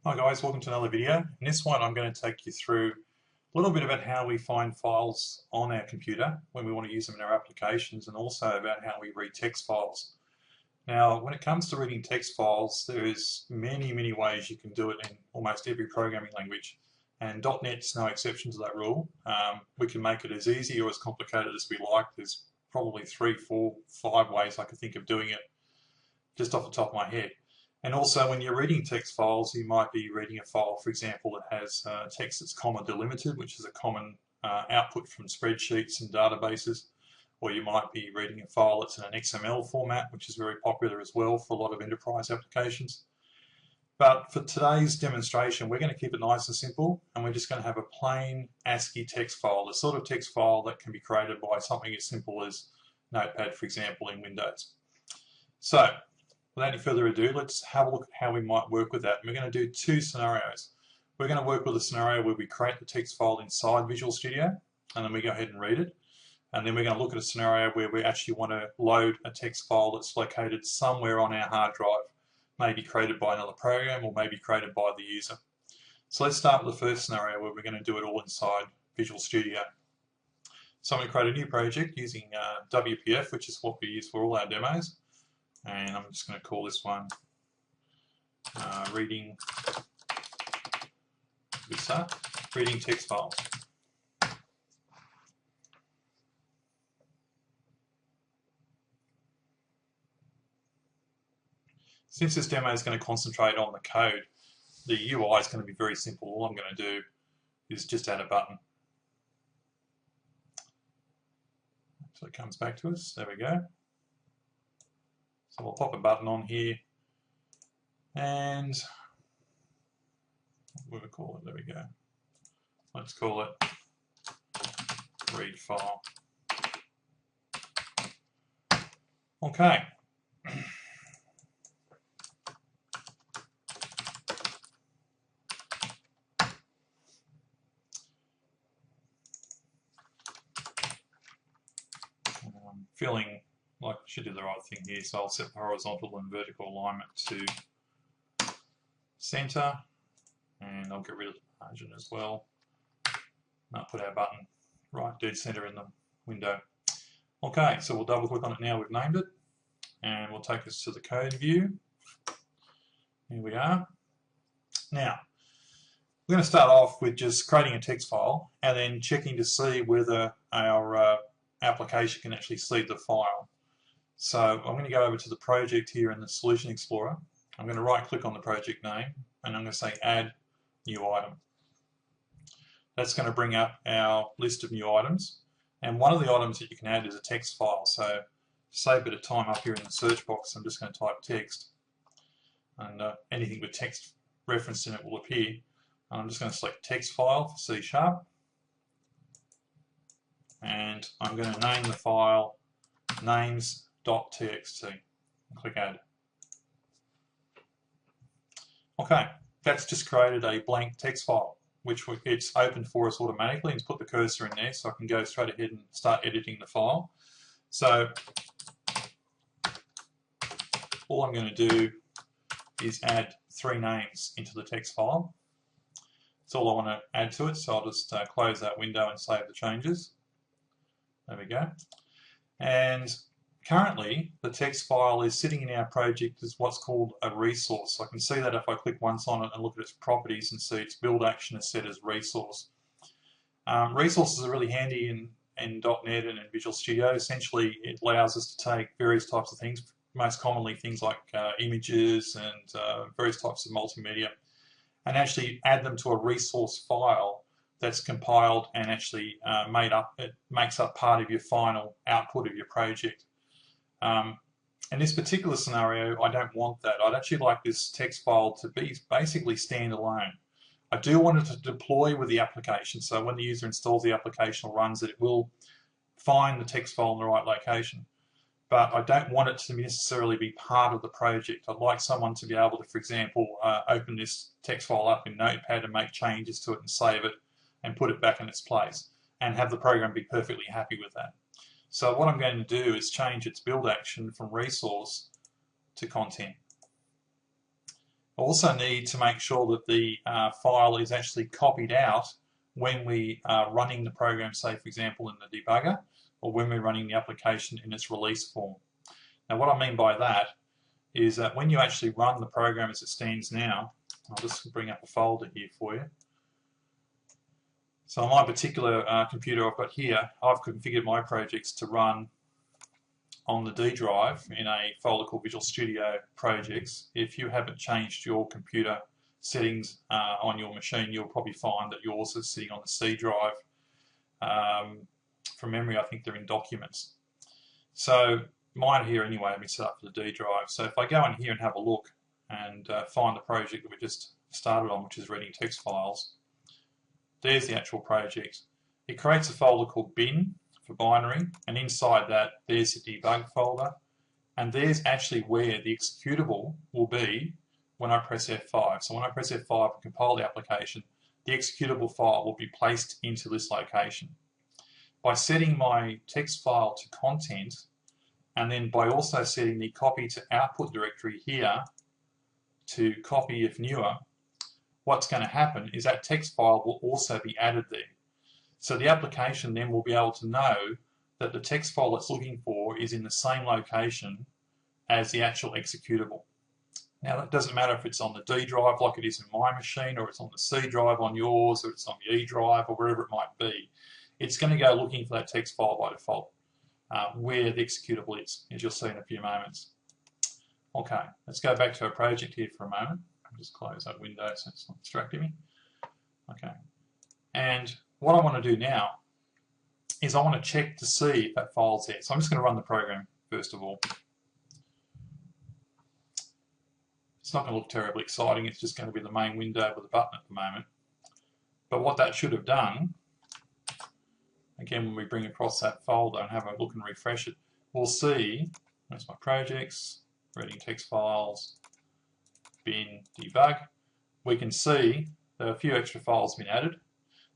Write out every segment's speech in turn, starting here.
Hi guys, welcome to another video. In this one I'm going to take you through a little bit about how we find files on our computer when we want to use them in our applications, and also about how we read text files. Now when it comes to reading text files, there is many ways you can do it in almost every programming language, and .NET's no exception to that rule. We can make it as easy or as complicated as we like. There's probably 3, 4, 5 ways I could think of doing it just off the top of my head. And also when you're reading text files, you might be reading a file, for example, that has text that's comma delimited, which is a common output from spreadsheets and databases. Or you might be reading a file that's in an XML format, which is very popular as well for a lot of enterprise applications. But for today's demonstration, we're going to keep it nice and simple, and we're just going to have a plain ASCII text file, the sort of text file that can be created by something as simple as Notepad, for example, in Windows. So, without any further ado, let's have a look at how we might work with that. And we're going to do 2 scenarios. We're going to work with a scenario where we create the text file inside Visual Studio, and then we go ahead and read it. And then we're going to look at a scenario where we actually want to load a text file that's located somewhere on our hard drive, maybe created by another program or maybe created by the user. So let's start with the first scenario where we're going to do it all inside Visual Studio. So I'm going to create a new project using WPF, which is what we use for all our demos. And I'm just going to call this one reading text files. Since this demo is going to concentrate on the code, the UI is going to be very simple. All I'm going to do is just add a button. So it comes back to us. There we go. So we'll pop a button on here, and what do we call it? There we go. Let's call it read file. Okay. I'm feeling like I should do the right thing here, so I'll set the horizontal and vertical alignment to center, and I'll get rid of the margin as well. And I'll put our button right dead center in the window. Okay, so we'll double click on it now. We've named it, and we'll take us to the code view. Here we are. Now we're going to start off with just creating a text file and then checking to see whether our application can actually see the file. So I'm going to go over to the project here in the Solution Explorer. I'm going to right click on the project name, and I'm going to say add new item. That's going to bring up our list of new items, and one of the items that you can add is a text file. So to save a bit of time, up here in the search box I'm just going to type text, and anything with text referenced in it will appear. And I'm just going to select text file for C#, and I'm going to name the file names.txt and click add. Okay, that's just created a blank text file, which it's opened for us automatically, and put the cursor in there so I can go straight ahead and start editing the file. So all I'm going to do is add 3 names into the text file. That's all I want to add to it, so I'll just close that window and save the changes. There we go. And currently the text file is sitting in our project as what's called a resource. So I can see that if I click once on it and look at its properties and see its build action is set as resource. Resources are really handy in .NET and in Visual Studio. Essentially it allows us to take various types of things, most commonly things like images and various types of multimedia, and actually add them to a resource file that's compiled and actually made up. It makes up part of your final output of your project. In this particular scenario, I don't want that. I'd actually like this text file to be basically standalone. I do want it to deploy with the application, so when the user installs the application or runs it, it will find the text file in the right location. But I don't want it to necessarily be part of the project. I'd like someone to be able to, for example, open this text file up in Notepad and make changes to it and save it and put it back in its place, and have the program be perfectly happy with that. So what I'm going to do is change its build action from resource to content. also need to make sure that the file is actually copied out when we are running the program, say for example in the debugger, or when we're running the application in its release form. Now what I mean by that is that when you actually run the program as it stands now, I'll just bring up a folder here for you. So on my particular computer I've got here, I've configured my projects to run on the D drive in a folder called Visual Studio Projects. If you haven't changed your computer settings on your machine, you'll probably find that yours is sitting on the C drive. From memory, I think they're in Documents. So mine here anyway, I've been set up for the D drive. So if I go in here and have a look and find the project that we just started on, which is reading text files, there's the actual project. It creates a folder called bin for binary, and inside that there's the debug folder, and there's actually where the executable will be when I press F5. So when I press F5 and compile the application, the executable file will be placed into this location. By setting my text file to content, and then by also setting the copy to output directory here to copy if newer, what's going to happen is that text file will also be added there. So the application then will be able to know that the text file it's looking for is in the same location as the actual executable. Now that doesn't matter if it's on the D drive like it is in my machine, or it's on the C drive on yours, or it's on the E drive, or wherever it might be. It's going to go looking for that text file by default, where the executable is, as you'll see in a few moments. Okay, let's go back to our project here for a moment. I'll just close that window so it's not distracting me. Okay, and what I want to do now is I want to check to see if that file's there. So I'm just going to run the program first of all. It's not going to look terribly exciting, it's just going to be the main window with a button at the moment. But what that should have done, again when we bring across that folder and have a look and refresh it, we'll see, there's my projects, reading text files, bin, debug. We can see there are a few extra files been added.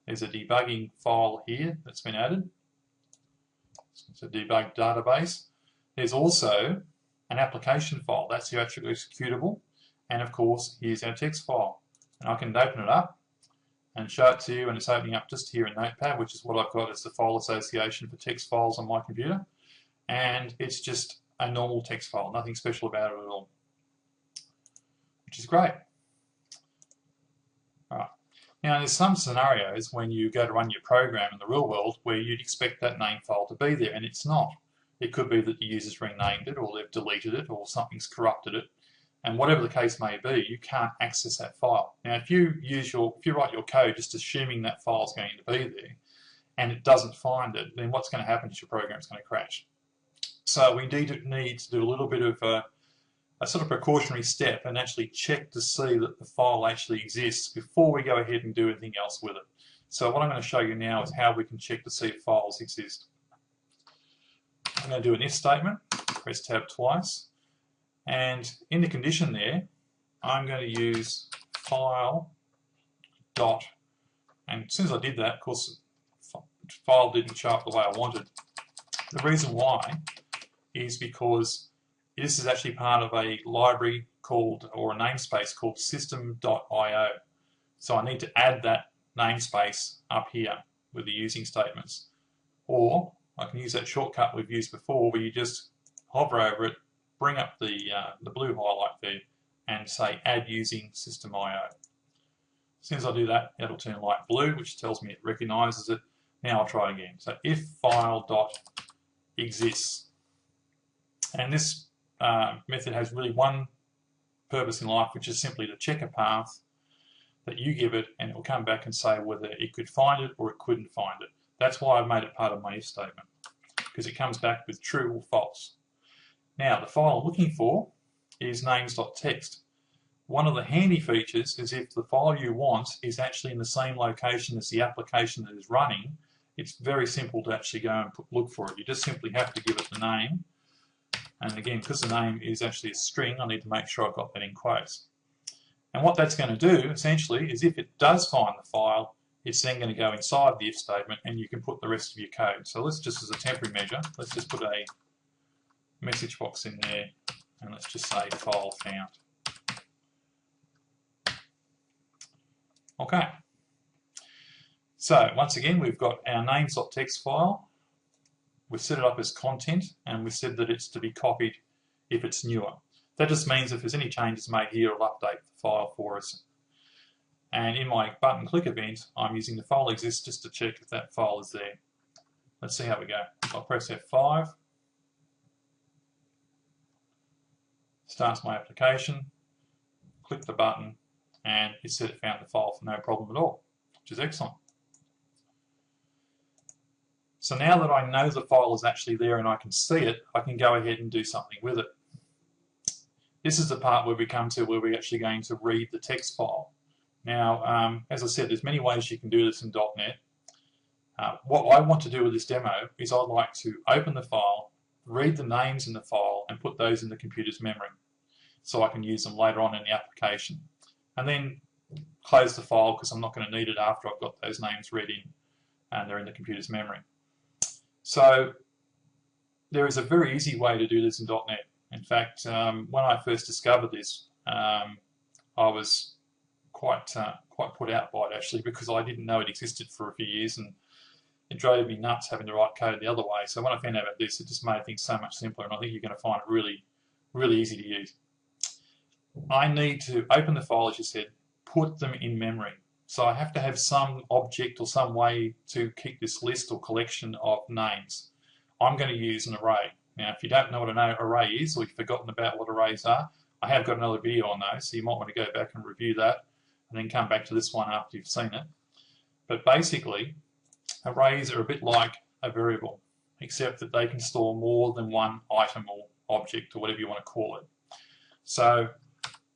There's a debugging file here that's been added. It's a debug database. There's also an application file, that's the actual executable. And of course, here's our text file. And I can open it up and show it to you, and it's opening up just here in Notepad, which is what I've got as the file association for text files on my computer. And it's just a normal text file, nothing special about it at all, which is great. All right. Now, there's some scenarios when you go to run your program in the real world where you'd expect that name file to be there, and it's not. It could be that the user's renamed it, or they've deleted it, or something's corrupted it, and whatever the case may be, you can't access that file. Now, if you write your code just assuming that file's going to be there, and it doesn't find it, then what's going to happen is your program's going to crash. So we need to do a little bit of a sort of precautionary step and actually check to see that the file actually exists before we go ahead and do anything else with it. So what I'm going to show you now is how we can check to see if files exist. I'm going to do an if statement, press tab twice, and in the condition there, I'm going to use file dot, and as soon as I did that, of course, the file didn't show up the way I wanted. The reason why is because this is actually part of a library called, or a namespace called system.io. So I need to add that namespace up here with the using statements. Or I can use that shortcut we've used before where you just hover over it, bring up the blue highlight there and say add using system.io. As soon as I do that, it'll turn light blue, which tells me it recognizes it. Now I'll try again. So if file.exists, and this method has really one purpose in life, which is simply to check a path that you give it, and it will come back and say whether it could find it or it couldn't find it. That's why I've made it part of my if statement, because it comes back with true or false. Now, the file I'm looking for is names.txt. One of the handy features is if the file you want is actually in the same location as the application that is running, it's very simple to actually go and look for it. You just simply have to give it the name. And again, because the name is actually a string, I need to make sure I've got that in quotes. And what that's going to do, essentially, is if it does find the file, it's then going to go inside the if statement and you can put the rest of your code. So let's just, as a temporary measure, let's just put a message box in there and let's just say file found. Okay. So once again, we've got our names.txt file. We've set it up as content, and we said that it's to be copied if it's newer. That just means if there's any changes made here, it'll update the file for us. And in my button click event, I'm using the file exists just to check if that file is there. Let's see how we go. So I'll press F5, starts my application, click the button, and it said it found the file for no problem at all, which is excellent. So now that I know the file is actually there and I can see it, I can go ahead and do something with it. This is the part where we come to where we're actually going to read the text file. Now, as I said, there's many ways you can do this in .NET. What I want to do with this demo is I'd like to open the file, read the names in the file, and put those in the computer's memory so I can use them later on in the application. And then close the file because I'm not going to need it after I've got those names read in and they're in the computer's memory. So there is a very easy way to do this in .NET. In fact, when I first discovered this, I was quite put out by it actually, because I didn't know it existed for a few years, and it drove me nuts having to write code the other way. So when I found out about this, it just made things so much simpler, and I think you're going to find it really, really easy to use. I need to open the file, as you said, put them in memory. So I have to have some object or some way to keep this list or collection of names. I'm going to use an array. Now, if you don't know what an array is, or you've forgotten about what arrays are, I have got another video on those, so you might want to go back and review that, and then come back to this one after you've seen it. But basically, arrays are a bit like a variable, except that they can store more than one item or object, or whatever you want to call it. So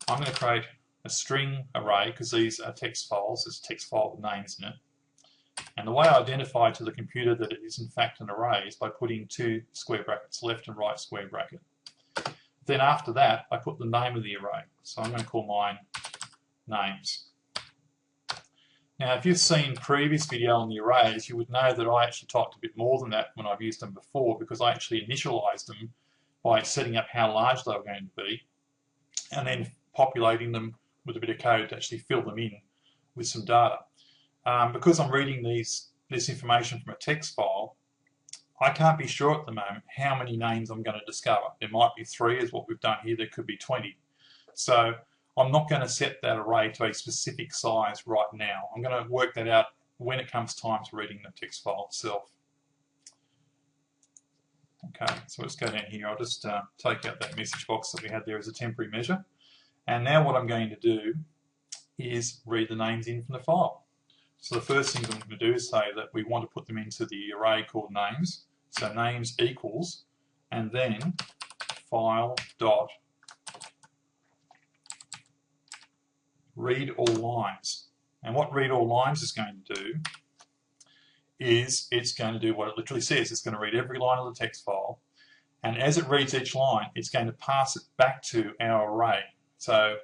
I'm going to create a string array, because these are text files. There's a text file with names in it. And the way I identify to the computer that it is in fact an array is by putting two square brackets, left and right square bracket. Then after that, I put the name of the array. So I'm going to call mine names. Now, if you've seen previous video on the arrays, you would know that I actually typed a bit more than that when I've used them before, because I actually initialized them by setting up how large they were going to be, and then populating them with a bit of code to actually fill them in with some data. Because I'm reading this information from a text file, I can't be sure at the moment how many names I'm going to discover. There might be 3 is what we've done here, there could be 20. So I'm not going to set that array to a specific size right now. I'm going to work that out when it comes time to reading the text file itself. Okay, so let's go down here. I'll just take out that message box that we had there as a temporary measure. And now what I'm going to do is read the names in from the file. So the first thing I'm going to do is say that we want to put them into the array called names. So names equals, and then file dot read all lines. And what read all lines is going to do is it's going to do what it literally says. It's going to read every line of the text file, and as it reads each line, it's going to pass it back to our array. So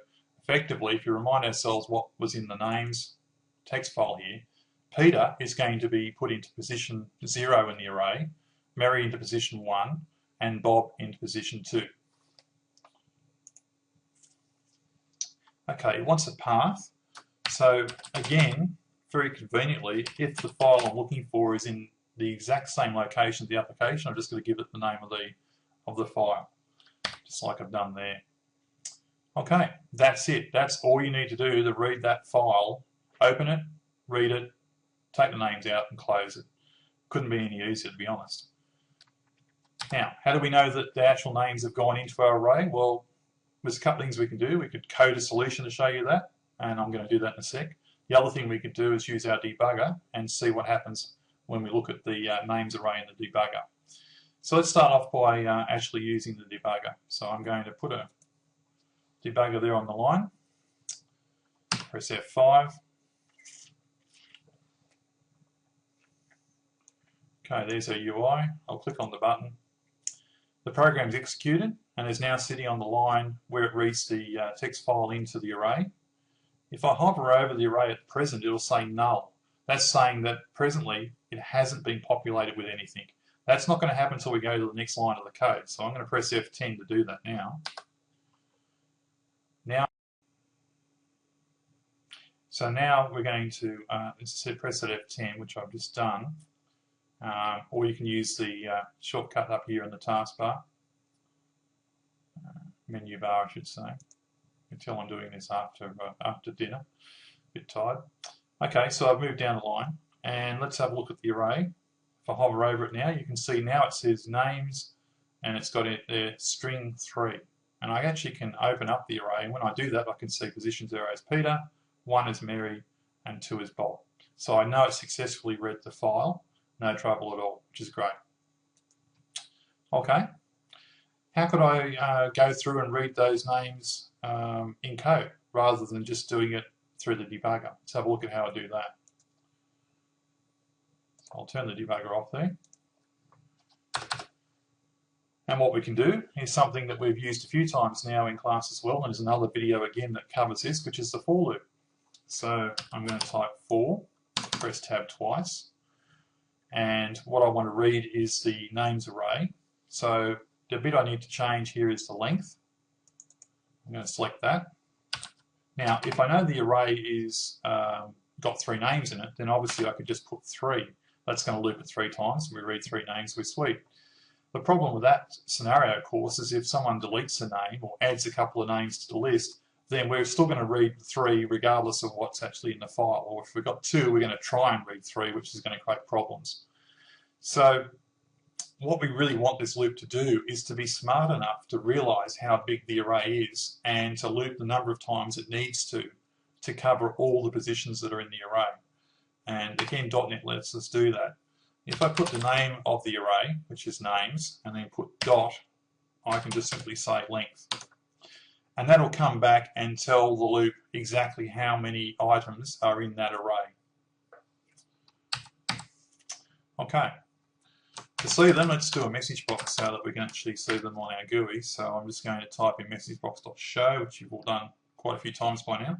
effectively, if you remind ourselves what was in the names text file here, Peter is going to be put into position 0 in the array, Mary into position 1, and Bob into position 2. Okay, it wants a path. So again, very conveniently, if the file I'm looking for is in the exact same location as the application, I'm just going to give it the name of the file, just like I've done there. Okay, that's it. That's all you need to do to read that file. Open it, read it, take the names out and close it. Couldn't be any easier, to be honest. Now, how do we know that the actual names have gone into our array? Well, there's a couple of things we can do. We could code a solution to show you that, and I'm going to do that in a sec. The other thing we could do is use our debugger and see what happens when we look at the names array in the debugger. So let's start off by actually using the debugger. So I'm going to put a debugger there on the line. Press F5. Okay, there's our UI. I'll click on the button. The program's executed and is now sitting on the line where it reads the text file into the array. If I hover over the array at present, it'll say null. That's saying that presently it hasn't been populated with anything. That's not going to happen until we go to the next line of the code. So I'm going to press F10 to do that now. So now we're going to, press that F10, which I've just done, or you can use the shortcut up here in the taskbar, menu bar I should say. You can tell I'm doing this after dinner, a bit tired. Okay, so I've moved down the line, and let's have a look at the array. If I hover over it now, you can see now it says names, and it's got it there string 3. And I actually can open up the array, and when I do that, I can see position 0 is Peter, 1 is Mary, and 2 is Bob. So I know it successfully read the file, no trouble at all, which is great. Okay, how could I go through and read those names in code rather than just doing it through the debugger? Let's have a look at how I do that. I'll turn the debugger off there. And what we can do is something that we've used a few times now in class as well, and there's another video again that covers this, which is the for loop. So I'm going to type for, press tab twice, and what I want to read is the names array. So the bit I need to change here is the length. I'm going to select that. Now, if I know the array is got 3 names in it, then obviously I could just put 3. That's going to loop it 3 times, and we read 3 names, we're sweet. The problem with that scenario, of course, is if someone deletes a name or adds a couple of names to the list, then we're still going to read 3 regardless of what's actually in the file. Or if we've got 2, we're going to try and read 3, which is going to create problems. So what we really want this loop to do is to be smart enough to realize how big the array is and to loop the number of times it needs to cover all the positions that are in the array. And again, .NET lets us do that. If I put the name of the array, which is names, and then put dot, I can just simply say length. And that'll come back and tell the loop exactly how many items are in that array. Okay. To see them, let's do a message box so that we can actually see them on our GUI. So I'm just going to type in messagebox.show, which you've all done quite a few times by now.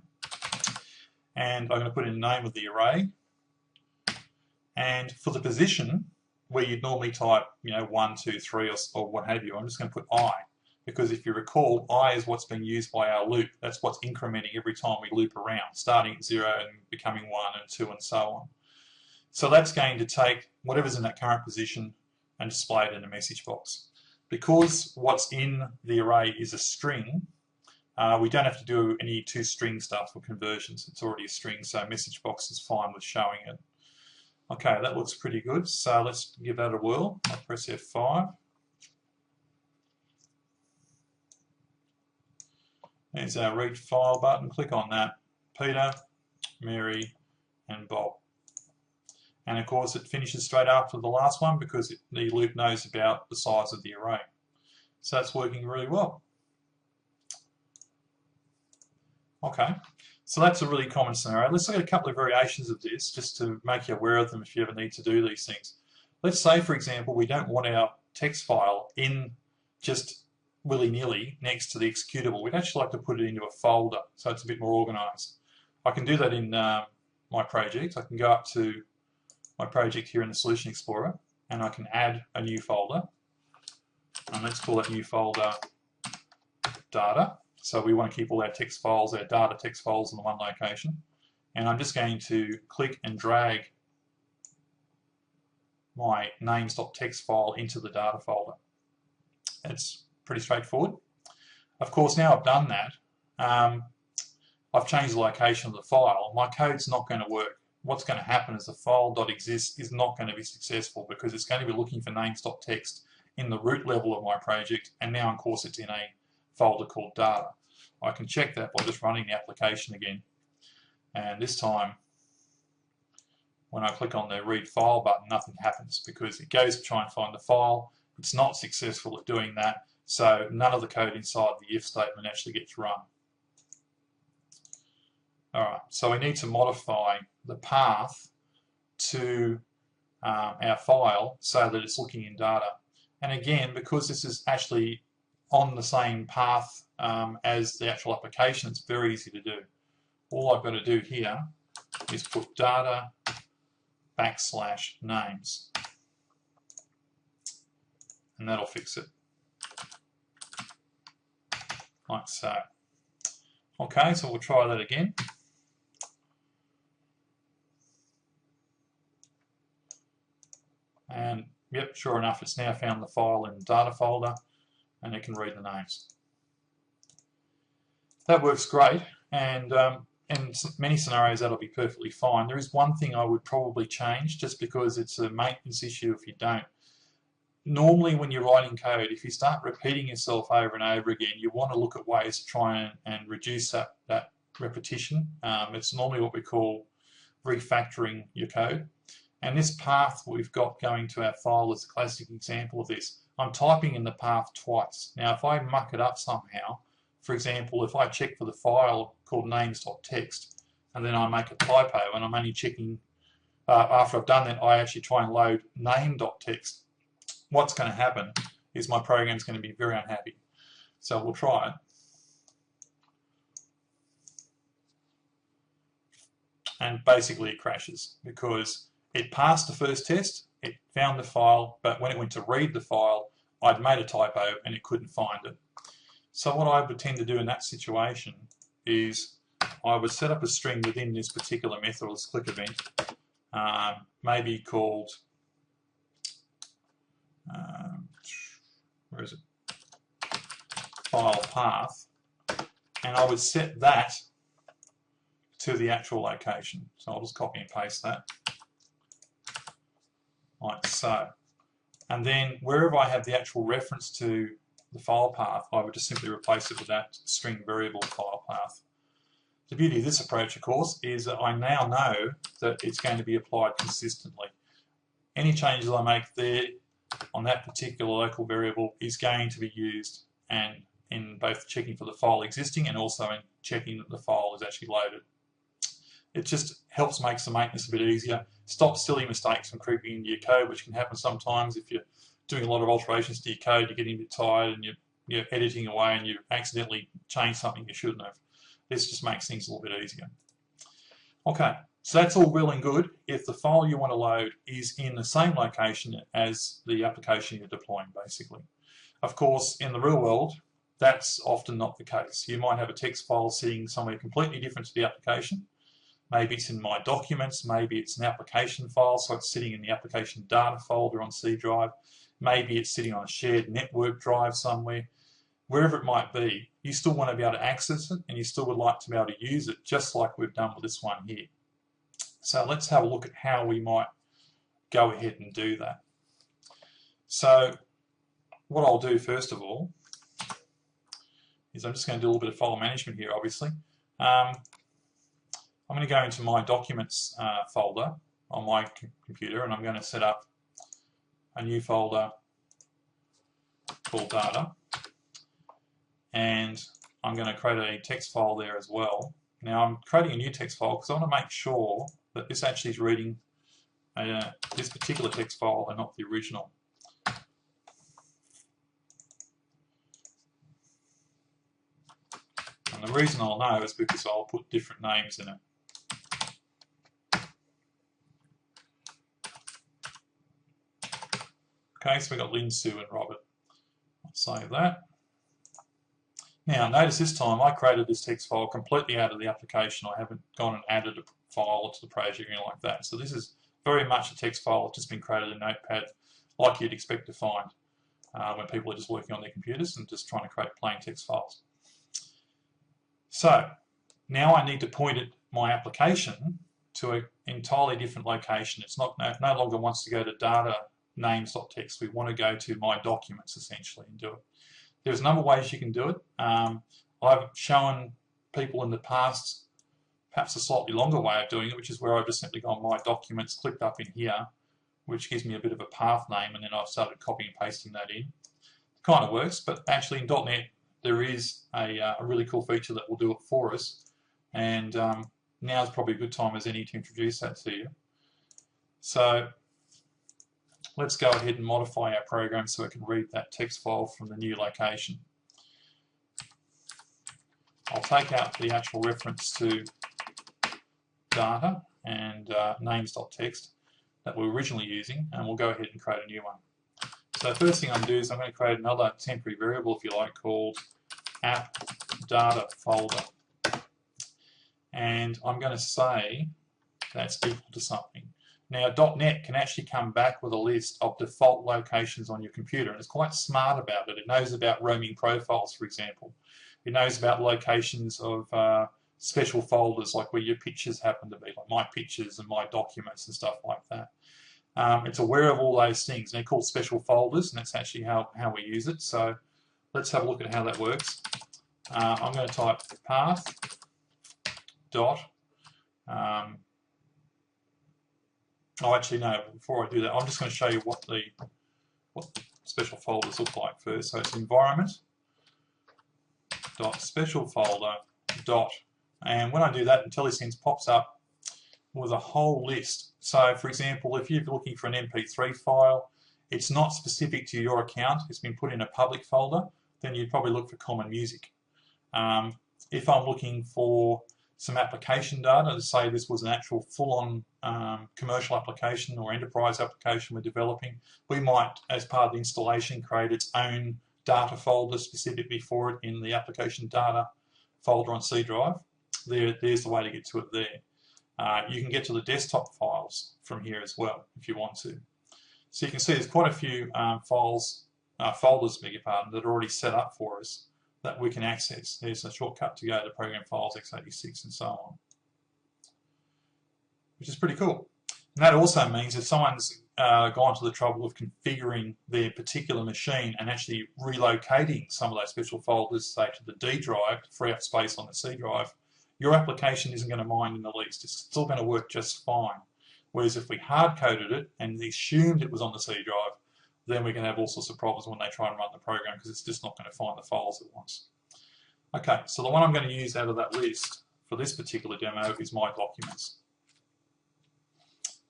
And I'm going to put in the name of the array. And for the position, where you'd normally type, 1, 2, 3, or what have you, I'm just going to put I. Because if you recall, I is what's being used by our loop. That's what's incrementing every time we loop around, starting at 0 and becoming 1 and 2 and so on. So that's going to take whatever's in that current position and display it in a message box. Because what's in the array is a string, we don't have to do any toString stuff for conversions. It's already a string, so message box is fine with showing it. Okay, that looks pretty good. So let's give that a whirl. I'll press F5. There's our read file button. Click on that. Peter, Mary, and Bob. And of course, it finishes straight after the last one because the loop knows about the size of the array. So that's working really well. Okay, so that's a really common scenario. Let's look at a couple of variations of this just to make you aware of them if you ever need to do these things. Let's say, for example, we don't want our text file in just willy-nilly next to the executable. We'd actually like to put it into a folder so it's a bit more organized. I can do that in my project. I can go up to my project here in the Solution Explorer and I can add a new folder. And let's call that new folder data. So we want to keep all our text files, our data text files in one location. And I'm just going to click and drag my names.txt file into the data folder. It's pretty straightforward. Of course, now I've done that, I've changed the location of the file. My code's not going to work. What's going to happen is the file.exist is not going to be successful because it's going to be looking for names.txt in the root level of my project, and now, of course, it's in a folder called data. I can check that by just running the application again. And this time, when I click on the read file button, nothing happens because it goes to try and find the file. It's not successful at doing that, so none of the code inside the if statement actually gets run. Alright, so we need to modify the path to our file so that it's looking in data. And again, because this is actually on the same path as the actual application, it's very easy to do. All I've got to do here is put data \names, and that'll fix it, like so. Okay, so we'll try that again. And yep, sure enough, it's now found the file in the data folder and it can read the names. That works great, and in many scenarios that'll be perfectly fine. There is one thing I would probably change, just because it's a maintenance issue if you don't. Normally when you're writing code, if you start repeating yourself over and over again, you want to look at ways to try and reduce that repetition. It's normally what we call refactoring your code. And this path we've got going to our file is a classic example of this. I'm typing in the path twice. Now if I muck it up somehow, for example, if I check for the file called names.txt and then I make a typo and I'm only checking, after I've done that, I actually try and load name.txt, what's going to happen is my program's going to be very unhappy. So we'll try it. And basically it crashes because it passed the first test, it found the file, but when it went to read the file, I'd made a typo and it couldn't find it. So what I would tend to do in that situation is I would set up a string within this particular method, or this click event, maybe called, where is it? File path, and I would set that to the actual location. So I'll just copy and paste that, like so. And then wherever I have the actual reference to the file path, I would just simply replace it with that string variable file path. The beauty of this approach, of course, is that I now know that it's going to be applied consistently. Any changes I make there on that particular local variable is going to be used, and in both checking for the file existing and also in checking that the file is actually loaded. It just helps make the maintenance a bit easier, stops silly mistakes from creeping into your code, which can happen sometimes if you're doing a lot of alterations to your code, you're getting a bit tired and you're editing away and you accidentally change something you shouldn't have. This just makes things a little bit easier. Okay, so that's all well and good if the file you want to load is in the same location as the application you're deploying, basically. Of course, in the real world, that's often not the case. You might have a text file sitting somewhere completely different to the application. Maybe it's in My Documents, maybe it's an application file, so it's sitting in the application data folder on C drive. Maybe it's sitting on a shared network drive somewhere. Wherever it might be, you still want to be able to access it, and you still would like to be able to use it, just like we've done with this one here. So let's have a look at how we might go ahead and do that. So what I'll do first of all is I'm just going to do a little bit of file management here, obviously. I'm going to go into my Documents folder on my computer, and I'm going to set up a new folder called Data, and I'm going to create a text file there as well. Now I'm creating a new text file because I want to make sure that this actually is reading this particular text file and not the original. And the reason I'll know is because I'll put different names in it. Okay, so we've got Lynn, Sue and Robert. I'll save that. Now notice this time I created this text file completely out of the application. I haven't gone and added a file to the project or anything like that. So this is very much a text file that's just been created in Notepad like you'd expect to find when people are just working on their computers and just trying to create plain text files. So now I need to point my application to an entirely different location. It's no longer wants to go to data names.txt. We want to go to My Documents essentially and do it. There's a number of ways you can do it. I've shown people in the past perhaps a slightly longer way of doing it, which is where I've just simply gone My Documents, clicked up in here, which gives me a bit of a path name, and then I've started copying and pasting that in. It kind of works, but actually in .NET there is a really cool feature that will do it for us, and now is probably a good time as any to introduce that to you. So let's go ahead and modify our program so it can read that text file from the new location. I'll take out the actual reference to data and names.txt that we were originally using, and we'll go ahead and create a new one. So the first thing I'm going to do is I'm going to create another temporary variable, if you like, called app data folder. And I'm going to say that's equal to something. Now, .NET can actually come back with a list of default locations on your computer, and it's quite smart about it. It knows about roaming profiles, for example. It knows about locations of special folders, like where your pictures happen to be, like my pictures and my documents and stuff like that. It's aware of all those things. They're called special folders, and that's actually how we use it. So let's have a look at how that works. I'm going to type path dot. Oh, actually, no. Before I do that, I'm just going to show you what special folders look like first. So it's environment dot special folder dot, and when I do that, IntelliSense pops up with a whole list. So, for example, if you're looking for an MP3 file, it's not specific to your account. It's been put in a public folder. Then you'd probably look for common music. If I'm looking for some application data, to say this was an actual full-on commercial application or enterprise application we're developing, we might, as part of the installation, create its own data folder specifically for it in the application data folder on C drive. There's the way to get to it there. You can get to the desktop files from here as well if you want to. So you can see there's quite a few folders, beg your pardon, that are already set up for us that we can access. There's a shortcut to go to program files x86 and so on, which is pretty cool. And that also means if someone's gone to the trouble of configuring their particular machine and actually relocating some of those special folders, say to the D drive to free up space on the C drive, your application isn't going to mind in the least. It's still going to work just fine. Whereas if we hard-coded it and assumed it was on the C drive, then we can have all sorts of problems when they try and run the program because it's just not going to find the files it wants. Okay, so the one I'm going to use out of that list for this particular demo is my documents.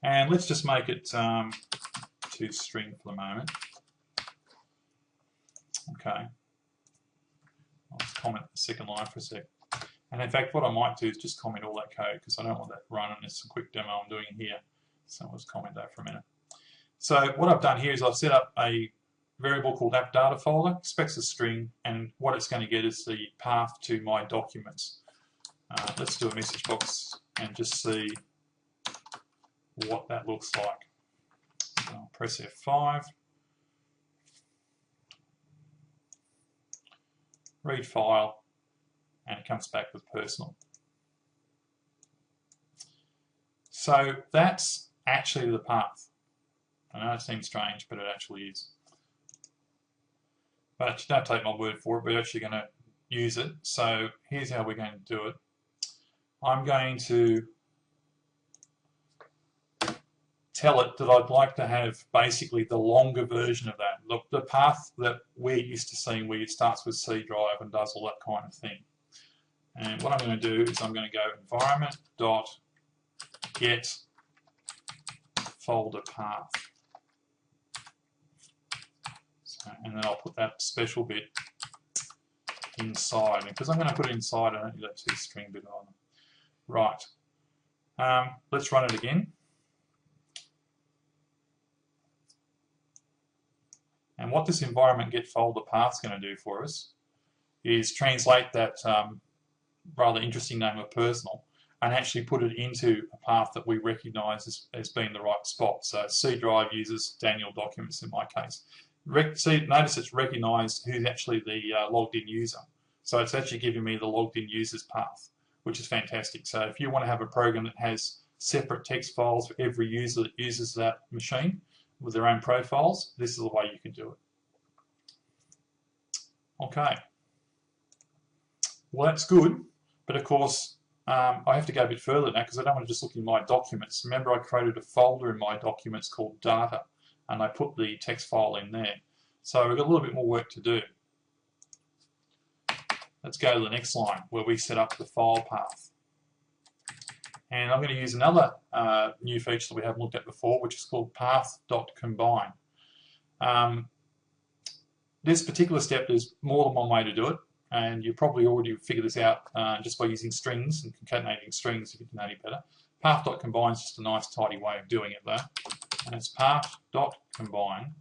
And let's just make it to string for the moment. Okay. I'll just comment the second line for a sec. And in fact, what I might do is just comment all that code because I don't want that running. It's a quick demo I'm doing here. So I'll just comment that for a minute. So what I've done here is I've set up a variable called app data folder, expects a string, and what it's going to get is the path to my documents. Let's do a message box and just see what that looks like. So I'll press F5, read file, and it comes back with personal. So that's actually the path. I know it seems strange, but it actually is. But don't take my word for it, we're actually going to use it. So here's how we're going to do it. I'm going to tell it that I'd like to have basically the longer version of that. Look, the path that we're used to seeing where it starts with C drive and does all that kind of thing. And what I'm going to do is I'm going to go environment.get folder path. So, and then I'll put that special bit inside. And because I'm going to put it inside, I don't need that string bit on. Right. Let's run it again. And what this environment get folder path is going to do for us is translate that rather interesting name of personal and actually put it into a path that we recognize as being the right spot. So C drive uses Daniel documents in my case. Notice it's recognized who's actually the logged in user. So it's actually giving me the logged in user's path, which is fantastic. So if you want to have a program that has separate text files for every user that uses that machine with their own profiles, this is the way you can do it. Okay. Well, that's good, but of course I have to go a bit further now because I don't want to just look in my documents. Remember, I created a folder in my documents called data, and I put the text file in there. So we've got a little bit more work to do. Let's go to the next line where we set up the file path. And I'm going to use another new feature that we haven't looked at before, which is called path.combine. This particular step, there's more than one way to do it, and you probably already figured this out just by using strings and concatenating strings if you can know any better. Path.combine is just a nice tidy way of doing it though. And it's path.combine.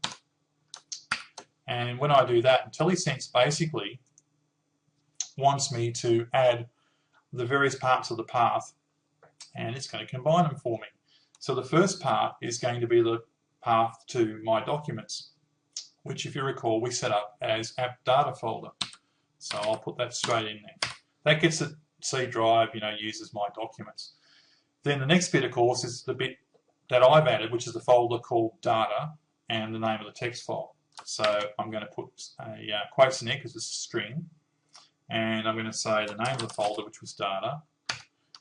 And when I do that, IntelliSense basically wants me to add the various parts of the path, and it's going to combine them for me. So the first part is going to be the path to my documents, which, if you recall, we set up as app data folder. So I'll put that straight in there. That gets the C drive, uses my documents. Then the next bit, of course, is the bit that I've added, which is the folder called data and the name of the text file. So I'm going to put a quotes in there because it's a string, and I'm going to say the name of the folder, which was data,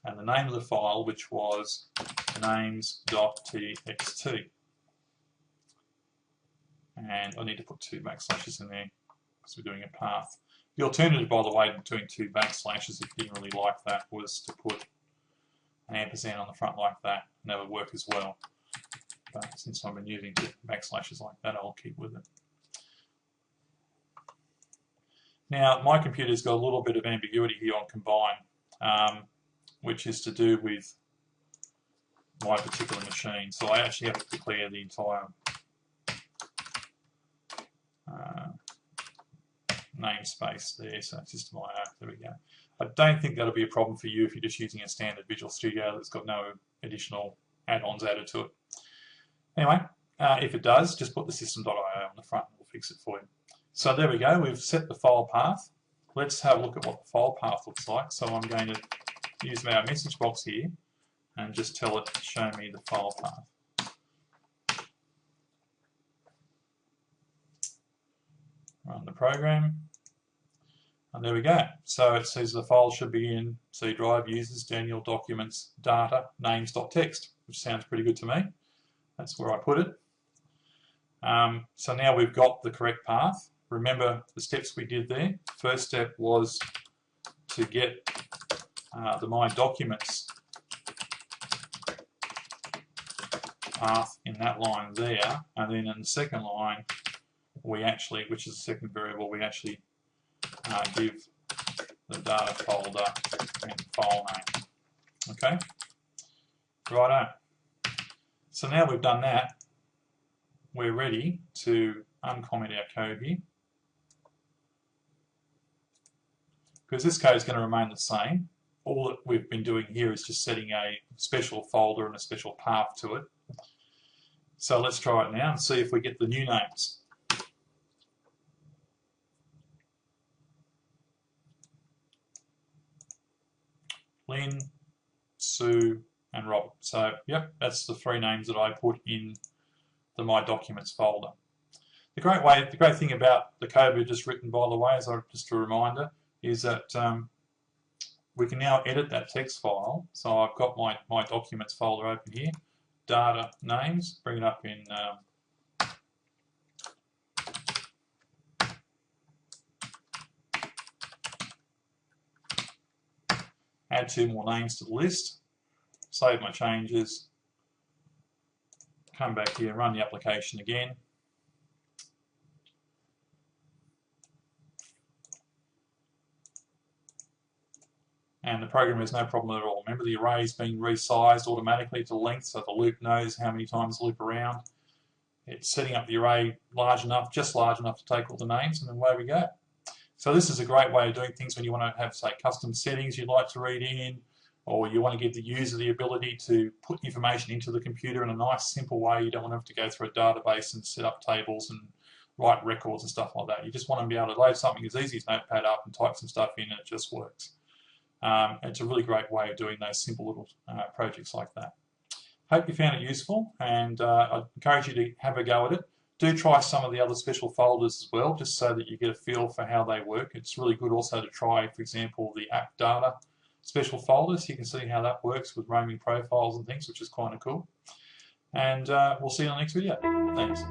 and the name of the file, which was names.txt. And I need to put 2 backslashes in there because we're doing a path. The alternative, by the way, between 2 backslashes, if you didn't really like that, was to put an ampersand on the front like that. Never work as well. But since I've been using 2 backslashes like that, I'll keep with it. Now, my computer's got a little bit of ambiguity here on combine, which is to do with my particular machine. So I actually have to declare the entire namespace there. So system IO, there we go. I don't think that'll be a problem for you if you're just using a standard Visual Studio that's got no additional add-ons added to it. Anyway, if it does, just put the system.io on the front and we'll fix it for you. So there we go, we've set the file path. Let's have a look at what the file path looks like. So I'm going to use our message box here and just tell it to show me the file path. Run the program. And there we go. So it says the file should be in C drive, users, Daniel, documents, data, names.txt, which sounds pretty good to me. That's where I put it. So now we've got the correct path. Remember the steps we did there. First step was to get the My Documents path in that line there, and then in the second line, we actually, which is the second variable, we actually give the data folder and file name. Okay, righto. So now we've done that, we're ready to uncomment our code here, because this code is going to remain the same. All that we've been doing here is just setting a special folder and a special path to it. So let's try it now and see if we get the new names. Lynn, Sue, and Robert. So, yep, that's the 3 names that I put in the My Documents folder. The great thing about the code we've just written, by the way, as just a reminder, is that we can now edit that text file. So I've got my Documents folder open here, data names, bring it up in add 2 more names to the list, save my changes, come back here, run the application again. And the program has no problem at all. Remember, the array is being resized automatically to length, so the loop knows how many times to loop around. It's setting up the array large enough, just large enough to take all the names, and then away we go. So this is a great way of doing things when you want to have, say, custom settings you'd like to read in, or you want to give the user the ability to put information into the computer in a nice, simple way. You don't want to have to go through a database and set up tables and write records and stuff like that. You just want to be able to load something as easy as Notepad up and type some stuff in, and it just works. It's a really great way of doing those simple little projects like that. Hope you found it useful, and I'd encourage you to have a go at it. Do try some of the other special folders as well, just so that you get a feel for how they work. It's really good also to try, for example, the app data special folders. You can see how that works with roaming profiles and things, which is kind of cool. And we'll see you in the next video. Thanks.